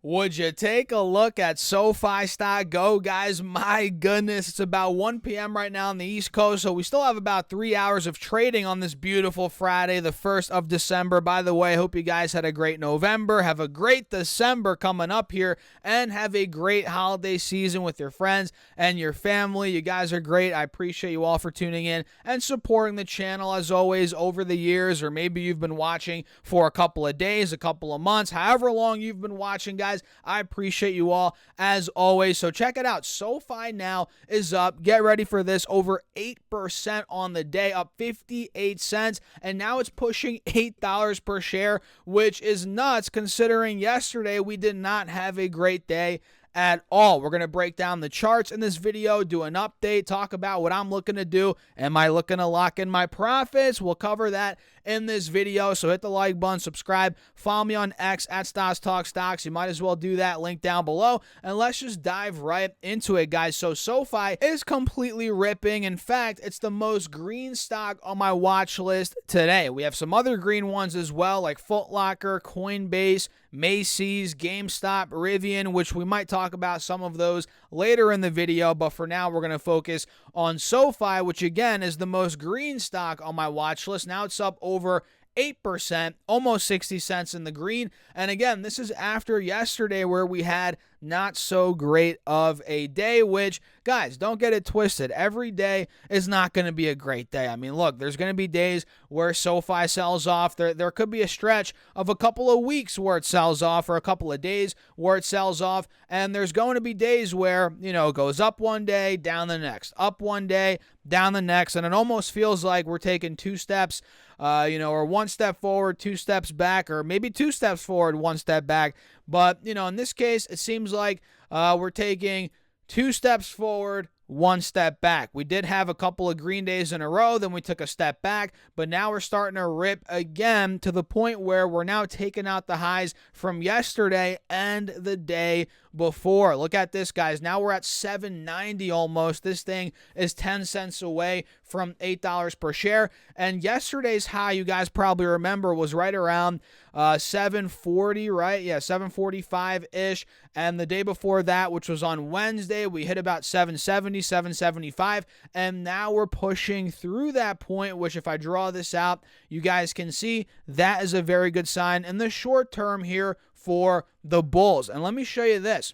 Would you take a look at Sofi stock go, guys? My goodness, it's about 1 p.m. right now on the East Coast, so we still have about 3 hours of trading on this beautiful Friday, the 1st of December. By the way, I hope you guys had a great November, have a great December coming up here, and have a great holiday season with your friends and your family. You guys are great. I appreciate you all for tuning in and supporting the channel as always over the years, or maybe you've been watching for a couple of days, a couple of months, however long you've been watching, guys. I appreciate you all as always. So check it out. SoFi now is up. Get ready for this. Over 8% on the day, up 58 cents. And now it's pushing $8 per share, which is nuts considering yesterday we did not have a great day at all. We're going to break down the charts in this video, do an update, talk about what I'm looking to do. Am I looking to lock in my profits? We'll cover that in this video. So hit the like button, subscribe, follow me on X at Stocks Talk Stocks. You might as well do that. Link down below. And let's just dive right into it, guys. So SoFi is completely ripping. In fact, it's the most green stock on my watch list today. We have some other green ones as well, like Foot Locker, Coinbase, Macy's, GameStop, Rivian, which we might talk about some of those later in the video, but for now we're going to focus on SoFi, which again is the most green stock on my watch list. Now it's up over 8%, almost 60 cents in the green. And again, this is after yesterday where we had not so great of a day, which, guys, don't get it twisted. Every day is not going to be a great day. I mean, look, there's going to be days where SoFi sells off. There could be a stretch of a couple of weeks where it sells off, or a couple of days where it sells off. And there's going to be days where, it goes up one day, down the next, up one day, down the next. And it almost feels like we're taking two steps, or one step forward, two steps back, or maybe two steps forward, one step back. But, in this case, it seems like we're taking two steps forward, one step back. We did have a couple of green days in a row, then we took a step back, but now we're starting to rip again to the point where we're now taking out the highs from yesterday and the day before. Look at this, guys. Now we're at $7.90 almost. This thing is 10 cents away from $8 per share. And yesterday's high, you guys probably remember, was right around 740, right? Yeah, 745-ish. And the day before that, which was on Wednesday, we hit about 770, 775. And now we're pushing through that point, which if I draw this out, you guys can see that is a very good sign in the short term here for the bulls. And let me show you this.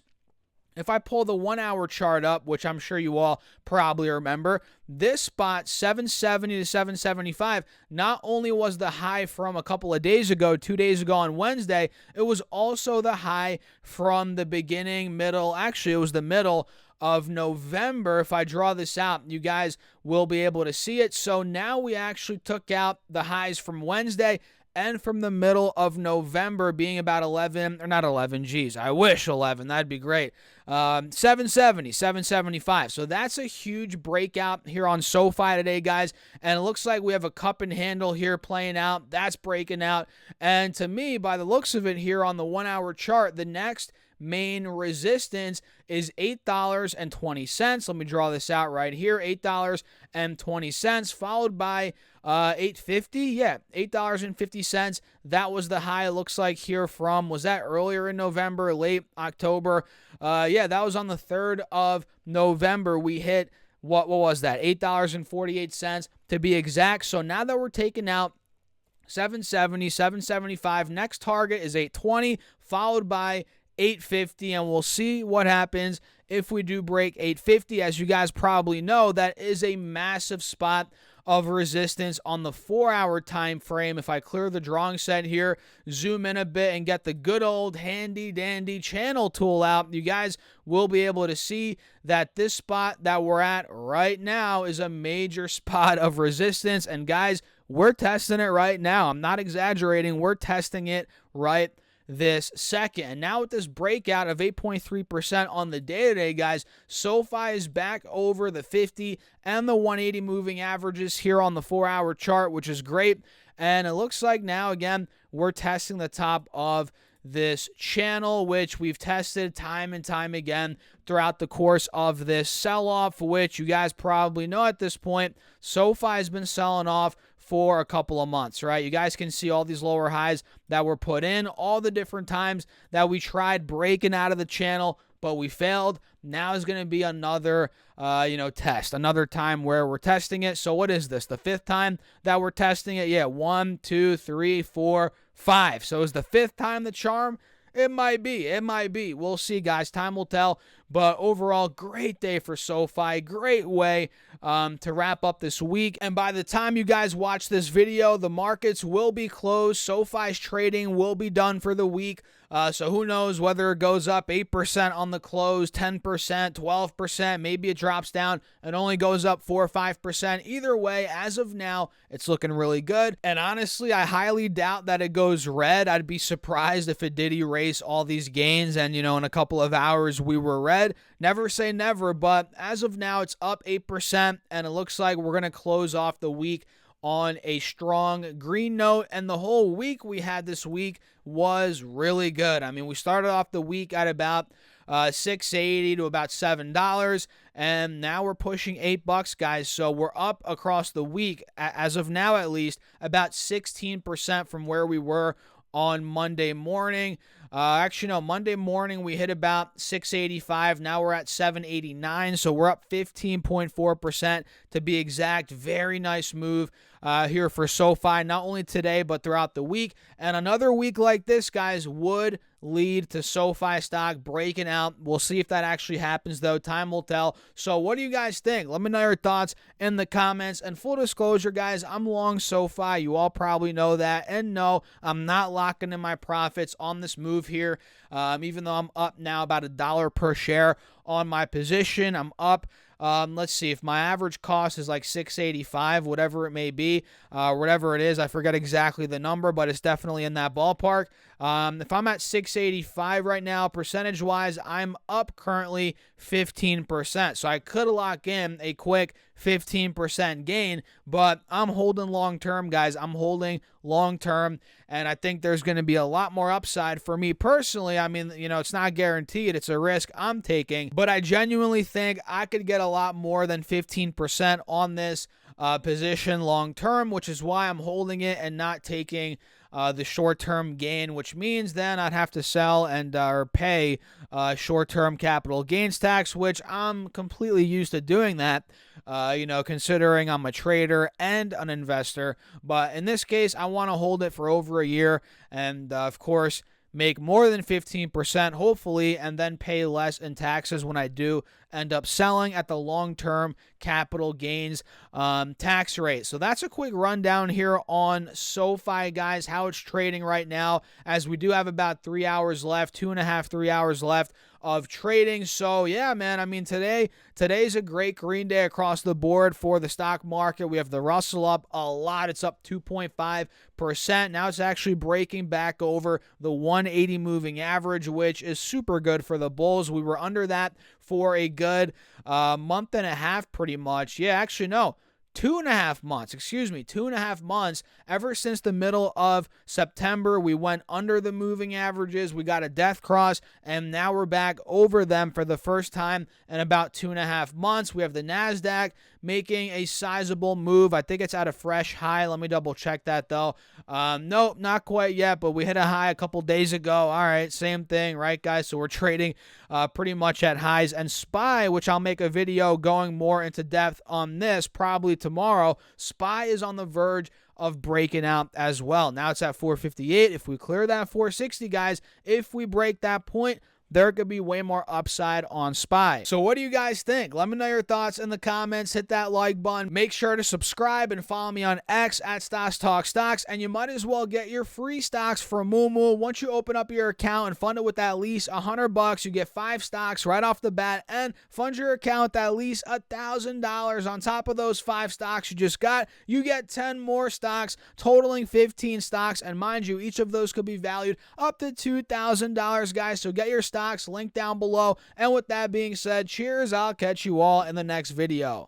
If I pull the 1 hour chart up, which I'm sure you all probably remember, this spot, 770 to 775, not only was the high from a couple of days ago, 2 days ago on Wednesday, it was also the high from the beginning, actually it was the middle of November. If I draw this out, you guys will be able to see it. So now we actually took out the highs from Wednesday and from the middle of November, being about 11, or not 11, geez, I wish 11, that'd be great. 770, 775. So that's a huge breakout here on SoFi today, guys. And it looks like we have a cup and handle here playing out. That's breaking out. And to me, by the looks of it here on the 1 hour chart, the next main resistance is $8.20. Let me draw this out right here. $8.20, followed by $8.50. Yeah, $8.50. That was the high, it looks like, here from, was that earlier in November, late October? Yeah, that was on the 3rd of November. We hit, what was that? $8.48 to be exact. So now that we're taking out 770, 775, next target is 820, followed by 850, and we'll see what happens if we do break 850. As you guys probably know, that is a massive spot of resistance on the 4 hour time frame. If I clear the drawing set here, zoom in a bit and get the good old handy dandy channel tool out, you guys will be able to see that this spot that we're at right now is a major spot of resistance. And guys, we're testing it right now. I'm not exaggerating. We're testing it right this second. And now with this breakout of 8.3% on the day today, guys, SoFi is back over the 50 and the 180 moving averages here on the 4 hour chart, which is great. And it looks like now, again, we're testing the top of this channel, which we've tested time and time again throughout the course of this sell-off, which you guys probably know at this point, SoFi has been selling off for a couple of months, right? You guys can see all these lower highs that were put in, all the different times that we tried breaking out of the channel, but we failed. Now is going to be another, test, another time where we're testing it. So what is this? The 5th time that we're testing it? Yeah, 1, 2, 3, 4, 5. So is the 5th time the charm? It might be. It might be. We'll see, guys. Time will tell. But overall, great day for SoFi. Great way to wrap up this week. And by the time you guys watch this video, the markets will be closed. SoFi's trading will be done for the week. So who knows whether it goes up 8% on the close, 10%, 12%, maybe it drops down and only goes up 4 or 5%. Either way, as of now, it's looking really good. And honestly, I highly doubt that it goes red. I'd be surprised if it did erase all these gains and, in a couple of hours we were red. Never say never, but as of now, it's up 8%, and it looks like we're going to close off the week on a strong green note. And the whole week we had this week was really good. I mean, we started off the week at about $6.80 to about $7, and now we're pushing $8, guys. So we're up across the week, as of now at least, about 16% from where we were on Monday morning. Actually, no, Monday morning we hit about 685. Now we're at 789, so we're up 15.4% to be exact. Very nice move here for SoFi, not only today but throughout the week. And another week like this, guys, would lead to SoFi stock breaking out. We'll see if that actually happens, though. Time will tell. So what do you guys think? Let me know your thoughts in the comments. And full disclosure, guys, I'm long SoFi. You all probably know that. And no, I'm not locking in my profits on this move here. Even though I'm up now about $1 per share on my position, I'm up. Let's see, if my average cost is like $6.85, whatever it may be, whatever it is, I forget exactly the number, but it's definitely in that ballpark. If I'm at $6.85 right now, percentage-wise, I'm up currently 15%. So I could lock in a quick 15% gain, but I'm holding long-term, guys. I'm holding long-term, and I think there's going to be a lot more upside for me personally. I mean, it's not guaranteed. It's a risk I'm taking, but I genuinely think I could get a lot more than 15% on this position long-term, which is why I'm holding it and not taking the short-term gain, which means then I'd have to sell and or pay short-term capital gains tax, which I'm completely used to doing that, considering I'm a trader and an investor. But in this case, I want to hold it for over a year and, of course, make more than 15%, hopefully, and then pay less in taxes when I do end up selling at the long-term capital gains tax rate. So that's a quick rundown here on SoFi, guys, how it's trading right now, as we do have about 3 hours left, 2.5, 3 hours left of trading. So yeah, man, I mean, today's a great green day across the board for the stock market. We have the Russell up a lot. It's up 2.5%. Now it's actually breaking back over the 180 moving average, which is super good for the bulls. We were under that for a good month and a half, pretty much. Yeah, actually, no. 2.5 months, 2.5 months. Ever since the middle of September, we went under the moving averages. We got a death cross, and now we're back over them for the first time in about 2.5 months. We have the NASDAQ making a sizable move. I think it's at a fresh high. Let me double check that, though. Nope, not quite yet, but we hit a high a couple days ago. All right, same thing, right, guys? So we're trading pretty much at highs. And SPY, which I'll make a video going more into depth on this probably tomorrow, SPY is on the verge of breaking out as well. Now it's at 458. If we clear that 460, guys, if we break that point, there could be way more upside on SPY. So what do you guys think? Let me know your thoughts in the comments. Hit that like button. Make sure to subscribe and follow me on X at Stocks Talk Stocks. And you might as well get your free stocks from Moomoo. Once you open up your account and fund it with at least $100, you get 5 stocks right off the bat, and fund your account with at least $1,000 on top of those 5 stocks you just got. You get 10 more stocks, totaling 15 stocks. And mind you, each of those could be valued up to $2,000, guys. So get your stocks, link down below. And with that being said, cheers. I'll catch you all in the next video.